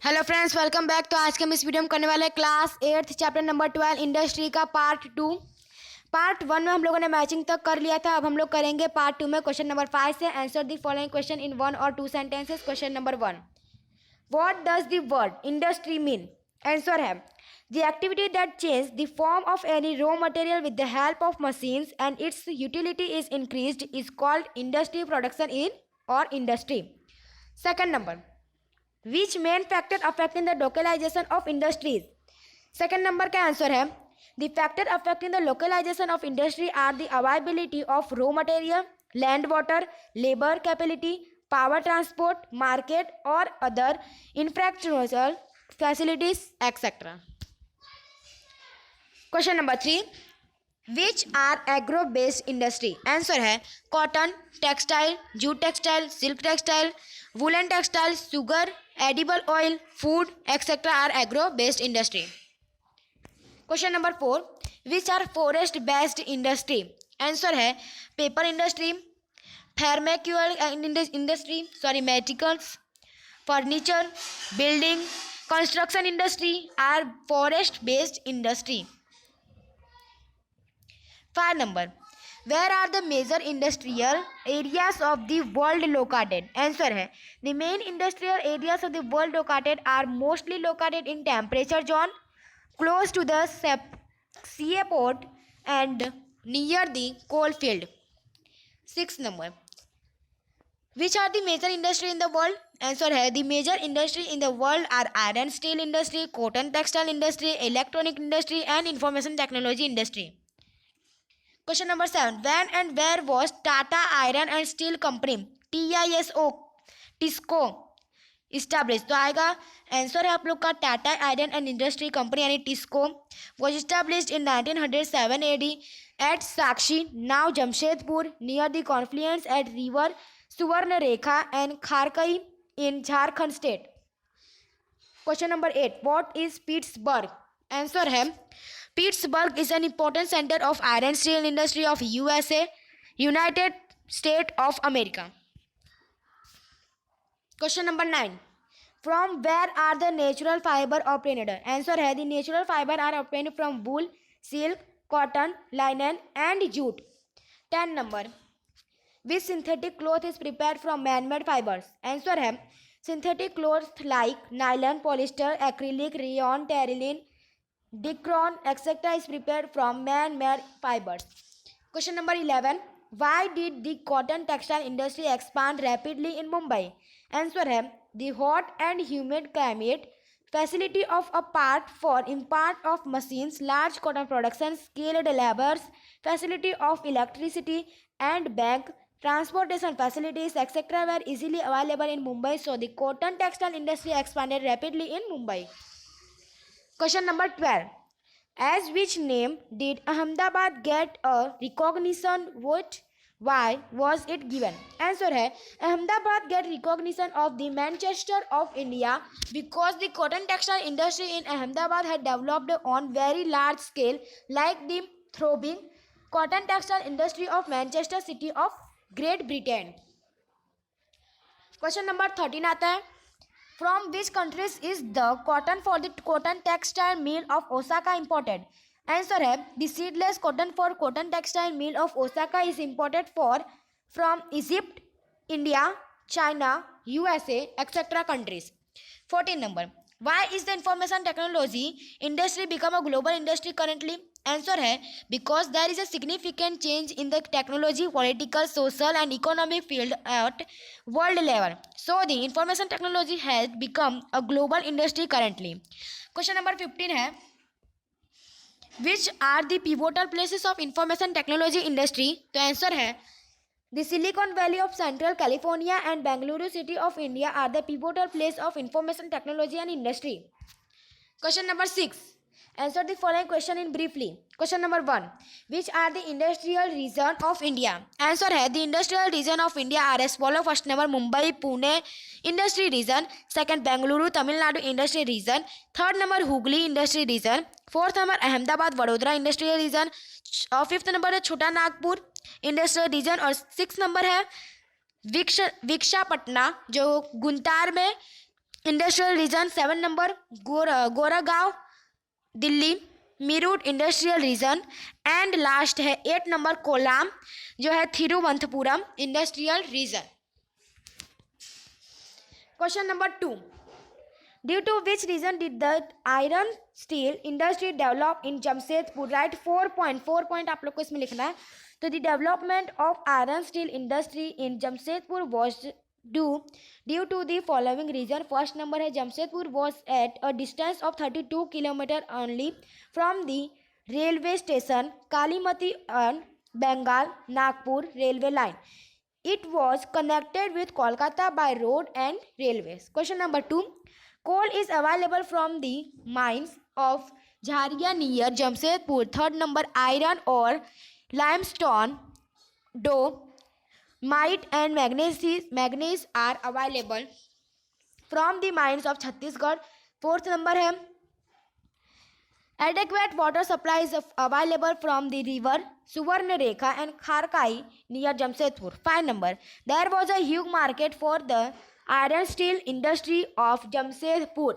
Hello friends, welcome back. तो आज के हम इस वीडियो में करने वाले हैं क्लास 8 चैप्टर नंबर 12 इंडस्ट्री का पार्ट 2। पार्ट 1 में हम लोगों ने मैचिंग तक कर लिया था। अब हम लोग करेंगे पार्ट 2 में क्वेश्चन नंबर 5 से। Answer the following question in 1 और 2 sentences. Question number 1, what does the word industry mean? Answer है the activity that change the form of any raw material with the help of machines and its utility is increased is called industry production in और industry. Second number, which main factor affecting the localization of industries? Second number का answer है the factor affecting the localization of industry are the availability of raw material, land, water, labor capacity, power transport, market or other infrastructural facilities etc. Question number 3, which are agro based industry? Answer है cotton textile, jute textile, silk textile, woollen textile, sugar, edible oil, food etcetera are agro based industry. Question number 4, which are forest based industry? Answer है paper industry, pharmaceutical industry, medicals, furniture, building, construction industry are forest based industry. 5 number, where are the major industrial areas of the world located? Answer है the main industrial areas of the world located are mostly located in temperature zone, close to the seaport and near the coal field. 6 number, which are the major industry in the world? Answer है the major industry in the world are iron steel industry, cotton textile industry, electronic industry and information technology industry. Question number 7, when and where was Tata iron and steel company TISCO establish? तो आएगा answer है आप लोग का Tata iron and industry company यानी TISCO was established in 1907 AD at Sakchi now Jamshedpur near the confluence at river Subarnarekha and Kharkai in Jharkhand state. Question number 8, what is Pittsburgh? Answer है Pittsburgh is an important center of iron steel industry of USA, United States of America. Question number 9, from where are the natural fiber obtained? Answer है the natural fiber are obtained from wool, silk, cotton, linen and jute. 10 number, which synthetic cloth is prepared from man-made fibers? Answer है synthetic cloth like nylon, polyester, acrylic, rayon, terylene, Dicron etc. is prepared from man-made fibers. Question number 11, why did the cotton textile industry expand rapidly in Mumbai? Answer है the hot and humid climate, facility of a part for import of machines, large cotton production, skilled laborers, facility of electricity and bank transportation facilities etc. were easily available in Mumbai, so the cotton textile industry expanded rapidly in Mumbai. Question number 12, as which name did Ahmedabad get a recognition? Why was it given? Answer है Ahmedabad get recognition of the Manchester of India because the cotton textile industry in Ahmedabad had developed on very large scale like the thriving cotton textile industry of Manchester city of Great Britain. Question number 13 आता है, from which countries is the cotton for the cotton textile mill of Osaka imported? Answer है the seedless cotton for cotton textile mill of Osaka is imported from Egypt, India, China, USA etc. countries. 14 number, why is the information technology industry become a global industry currently? Answer है because there is a significant change in the technology, political, social and economic field at world level. So the information technology has become a global industry currently. Question number 15 है, which are the pivotal places of information technology industry? तो answer है the Silicon Valley of Central California and Bangalore city of India are the pivotal place of information technology and industry. Question number 6, answer the following question in briefly. Question number 1, which are the industrial region of India? Answer है the industrial region of India are as follow. First number Mumbai Pune industry region, second Bengaluru Tamil Nadu industry region, third number Hooghly industry region, fourth number Ahmedabad Vadodara industrial region, और fifth number है Chota Nagpur industrial region, और six number है विशाखापट्टनम जो गुंटार में industrial region 7 number Gurgaon Delhi, Meerut industrial region and last है 8 number Kollam जो है Thiruvananthapuram industrial region. Question number 2, due to which region did the iron steel industry develop in Jamshedpur? Right 4 point आप लोग को इसमें लिखना है। तो the development of iron steel industry in Jamshedpur was due to the following reason. First number है Jamshedpur was at a distance of 32 kilometer only from the railway station Kalimati on Bengal Nagpur railway line. It was connected with Kolkata by road and railways. Question number 2, coal is available from the mines of Jharia near Jamshedpur. Third number, iron ore, limestone, dolomite and manganese are available from the mines of Chhattisgarh. Fourth number है adequate water supply is available from the river Suvarnarekha and Kharkai near Jamshedpur. 5 number, there was a huge market for the iron steel industry of Jamshedpur.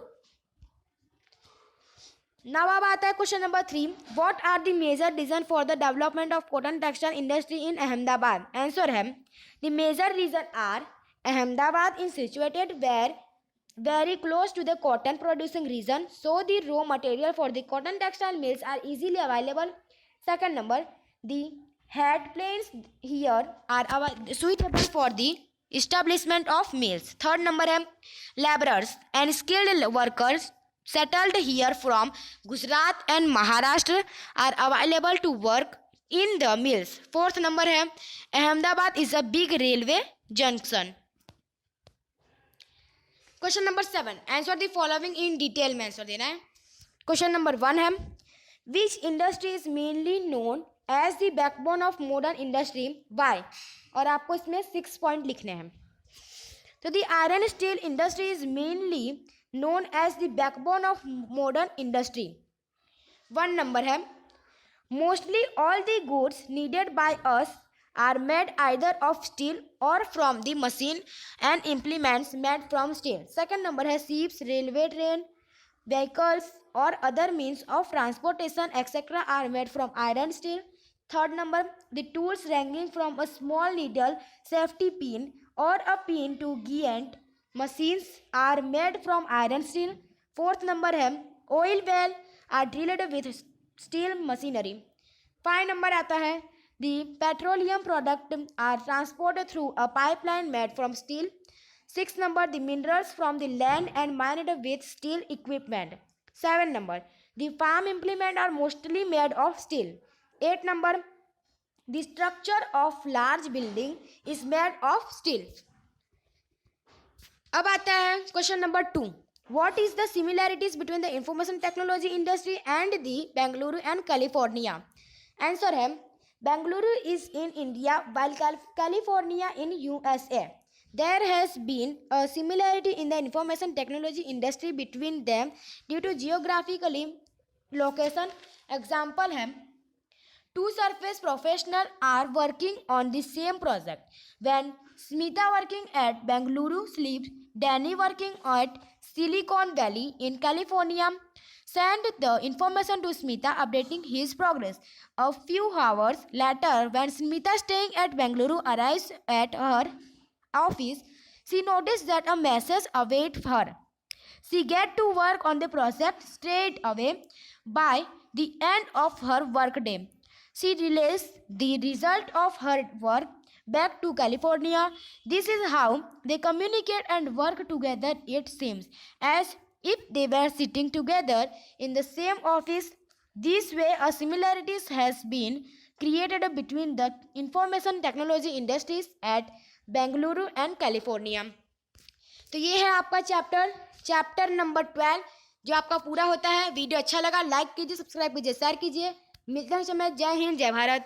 Now अब आता है question number 3, what are the major reason for the development of cotton textile industry in Ahmedabad? Answer है the major reason are Ahmedabad is situated very close to the cotton producing region, so the raw material for the cotton textile mills are easily available. Second number, the head plains here are suitable for the establishment of mills. Third number है laborers and skilled workers settled here from Gujarat and Maharashtra are available to work in the mills. Fourth number है Ahmedabad is a big railway junction. Question number 7, answer the following in detail में answer देना है। Question number 1 है which industry is mainly known as the backbone of modern industry why, और आपको इसमें 6 point लिखने हैं। तो the iron steel industry is mainly known as the backbone of modern industry. 1 number है mostly all the goods needed by us are made either of steel or from the machine and implements made from steel. Second number है ships, railway train, vehicles or other means of transportation etc. are made from iron steel. Third number, the tools ranging from a small needle safety pin or a pin to giant machines are made from iron steel. Fourth number है oil well are drilled with steel machinery. 5 number आता है the petroleum product are transported through a pipeline made from steel. 6 number, the minerals from the land and mined with steel equipment. 7 number, the farm implement are mostly made of steel. 8 number, the structure of large building is made of steel. अब आता है question number 2, what is the similarities between the information technology industry and the Bengaluru and California? Answer है Bengaluru is in India while California in USA. There has been a similarity in the information technology industry between them due to geographically location. Example है two surface professionals are working on the same project. When Smita working at Bengaluru sleeps, Danny working at Silicon Valley in California send the information to Smita updating his progress. A few hours later, when Smita staying at Bengaluru arrives at her office, she notices that a message awaits her. She gets to work on the project straight away. By the end of her workday, she relays the result of her work back to California. This is how they communicate and work together. It seems as if they were sitting together in the same office. This way, a similarity has been created between the information technology industries at Bengaluru and California. तो ये है आपका chapter number 12 जो आपका पूरा होता है. Video अच्छा लगा लाइक कीजिए, सब्सक्राइब कीजिए, शेयर कीजिए. मिलते हैं समय. जय हिंद, जय भारत.